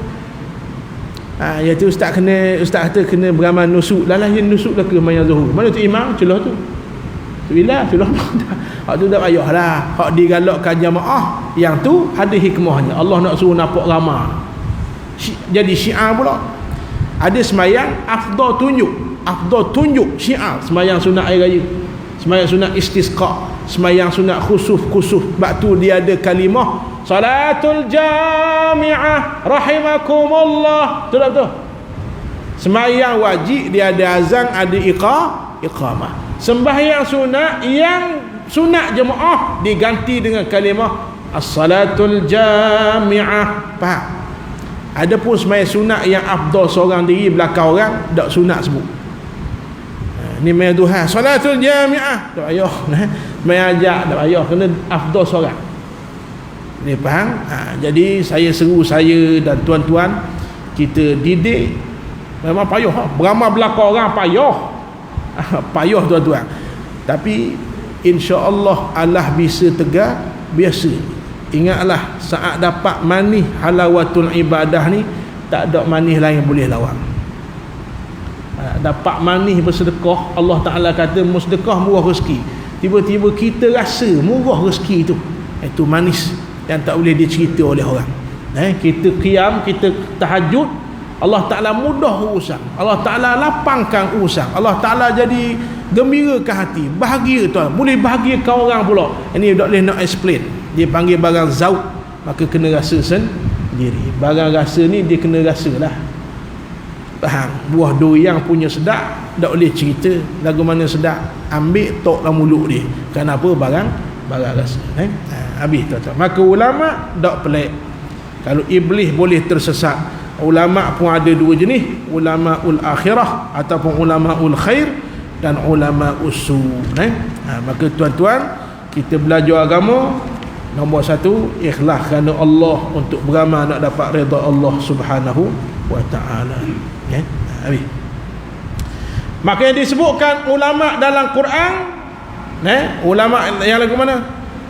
Iaitu ustaz kata kena beramal nusuk. Lalah yang nusuk lah ke mayat zuhur. Mana tu imam celah tu? Bila celah hak tu tak payah lah. Hak digalakkan jamaah, yang tu ada hikmahnya. Allah nak suruh nampak ramai. Jadi syiar pula. Ada semayang afdal tunjuk syiar. Semayang sunat air raya, semayang sunat istisqa, semayang sunat khusuf. Sebab tu dia ada kalimah salatul jami'ah rahimakumullah. Betul. Semayang wajib dia ada azan, ada iqamah. Sembahyang sunat yang sunat jemaah diganti dengan kalimah as-salatul jami'ah. Faham? Ada pun sembahyang sunat yang afdal seorang diri belakang orang, tak sunat sebut. Ni main Tuhan salatul jami'ah, tak payah. Main ajak tak payah, kena afdal seorang. Ni faham? Jadi saya seru saya dan tuan-tuan, kita didik memang payah. Beramal belakang orang payah. Payah tuan-tuan. Tapi insya-Allah Allah bisa tegar biasa. Ingatlah saat dapat manih halawatul ibadah ni, tak ada manih lain boleh lawan. Dapat manih bersedekah, Allah Ta'ala kata bersedekah murah rezeki. Tiba-tiba kita rasa murah rezeki itu manis yang tak boleh dicerita oleh orang. Kita qiyam, kita tahajud, Allah Ta'ala mudah urusan, Allah Ta'ala lapangkan urusan, Allah Ta'ala jadi gembirakan hati, bahagia tuan, boleh bahagiakan orang pula. Ini tak boleh nak explain. Dia panggil barang zauk, maka kena rasa sendiri. Barang rasa ni dia kena rasa lah. Faham? Buah durian punya sedap tak boleh cerita lagu mana sedap, ambil tok dalam mulut dia. Kenapa? Barang rasa. Habis tuan-tuan. Maka ulama tak pelik. Kalau iblis boleh tersesat, ulama pun ada dua jenis, ulamaul akhirah ataupun ulamaul khair dan ulamaus su. Maka tuan-tuan, kita belajar agama, nombor satu, ikhlas kerana Allah, untuk beramal nak dapat redha Allah Subhanahu wa ta'ala. Habis. Maka yang disebutkan ulama dalam Quran, ulama yang lagu mana?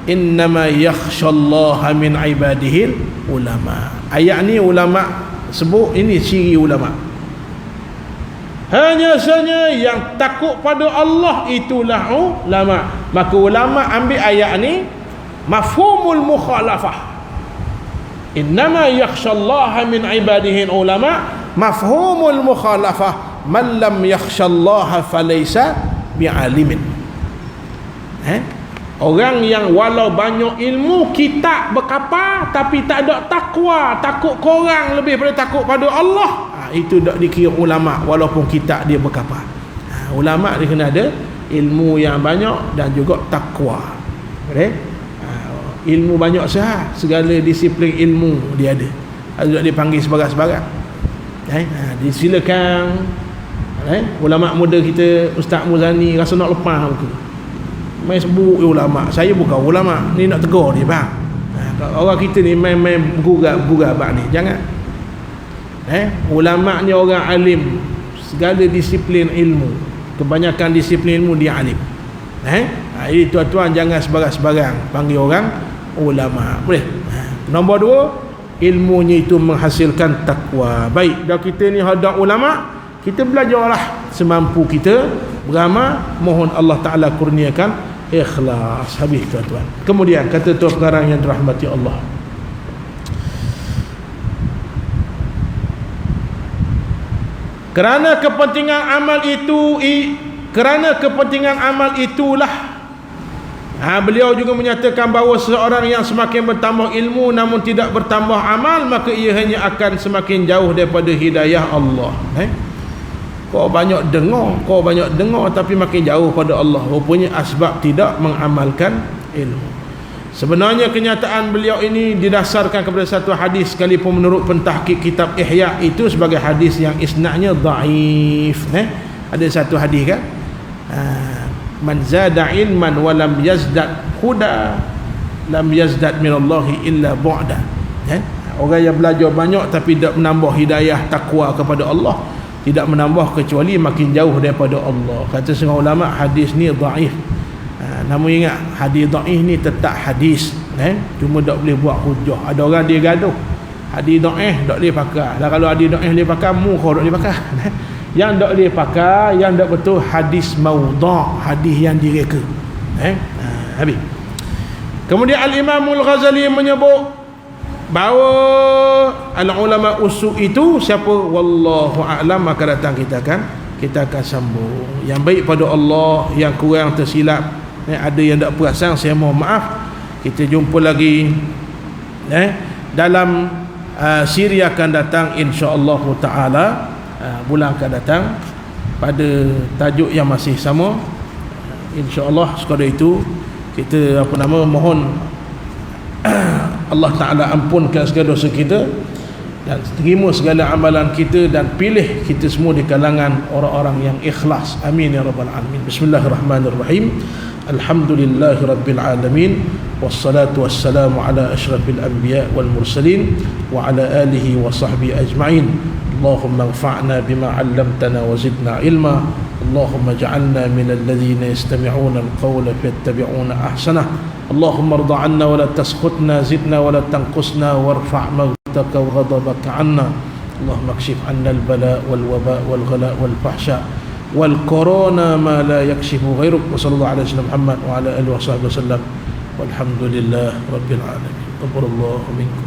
Innama yakhshallaha min ibadihil ulama. Ayat ni ulama sebut, ini ciri ulama. Hanya saja yang takut pada Allah itulah ulama. Maka ulama ambil ayat ni mafhumul mukhalafah. Innama yakhshallaha min ibadihi ulama, mafhumul mukhalafah, man lam yakhshallaha falaysa bi'alimin. Orang yang walau banyak ilmu, kitab berkapar, tapi tak ada takwa, takut korang lebih pada takut pada Allah, itu tak dikira ulama walaupun kitab dia berkapar. Ulama dia kena ada ilmu yang banyak dan juga takwa. Ilmu banyak sah, segala disiplin ilmu dia ada. Ada dipanggil sebarang-sebarang. Disilakan ulama muda kita, Ustaz Muzani rasa nak lepas muka. Main sebut ulama. Saya bukan ulama. Ni nak tegur dia, bang. Orang kita ni main-main gugat bang ni. Jangan. Ulama ni orang alim, segala disiplin ilmu. Kebanyakan disiplin ilmu dia alim. Jadi tuan-tuan jangan sebarang-sebarang panggil orang ulama. Boleh. Nombor 2, ilmunya itu menghasilkan takwa. Baik, dah kita ni hadap ulama, kita belajarlah semampu kita beramal, mohon Allah Taala kurniakan ikhlas. Habis tuan-tuan. Kemudian kata tuan pengarang yang dirahmati Allah, kerana kepentingan amal itulah beliau juga menyatakan bahawa seseorang yang semakin bertambah ilmu namun tidak bertambah amal, maka ia hanya akan semakin jauh daripada hidayah Allah. Kau banyak dengar tapi makin jauh pada Allah. Rupanya asbab tidak mengamalkan ilmu. Sebenarnya kenyataan beliau ini didasarkan kepada satu hadis, sekalipun menurut pentahqiq kitab Ihya itu sebagai hadis yang isnadnya dhaif. Ada satu hadis kan, man zada ilman wa lam yazdad huda lam yazdad minallahi illa bu'da. Orang yang belajar banyak tapi tidak menambah hidayah takwa kepada Allah, tidak menambah kecuali makin jauh daripada Allah. Kata setengah ulama, hadis ni dhaif. Namun ingat, hadis dhaif ni tetap hadis, cuma tak boleh buat hujah. Ada orang dia gaduh hadis dhaif tak boleh pakai. Dan kalau hadis dhaif boleh pakai, muka tak boleh pakai. Yang tak boleh pakai, yang tak betul, hadis maudha', hadis yang direka. Habis. Kemudian Al-Imam Al-Ghazali menyebut bahawa al-ulama usul itu siapa, wallahu a'lam, maka datang kita akan sambung. Yang baik pada Allah, yang kurang tersilap, ada yang tak perasan, saya mohon maaf. Kita jumpa lagi dalam siri akan datang insya-Allah taala, bulan akan datang pada tajuk yang masih sama insya-Allah. Sekadar itu kita mohon Allah Taala ampunkan segala dosa kita dan terima segala amalan kita dan pilih kita semua di kalangan orang-orang yang ikhlas. Amin ya rabbal alamin. Bismillahirrahmanirrahim. Alhamdulillahirabbil alamin. Wassalatu wassalamu ala asyrafil anbiya wal mursalin wa ala alihi wa sahbihi ajma'in. Allahumma anfa'na bima 'allamtana wa zidna ilma. Allahumma ij'alna minal ladzina yastami'una al-qawla fayattabi'una ahsanah. Allahumma irda 'anna wa la taskhutna, zidna wa la tanqusna, warfa' maghdabaka wa ghadabaka 'anna. Allahumma kshif 'anna al-bala' wal waba' wal ghala' wal fahsha' wal corona ma la yakshifu ghairuk. Wa sallallahu ala sayyidina Muhammad wa ala alihi wa sahbihi wasallam. Walhamdulillah rabbil alamin. Taqabbalallahu minkum.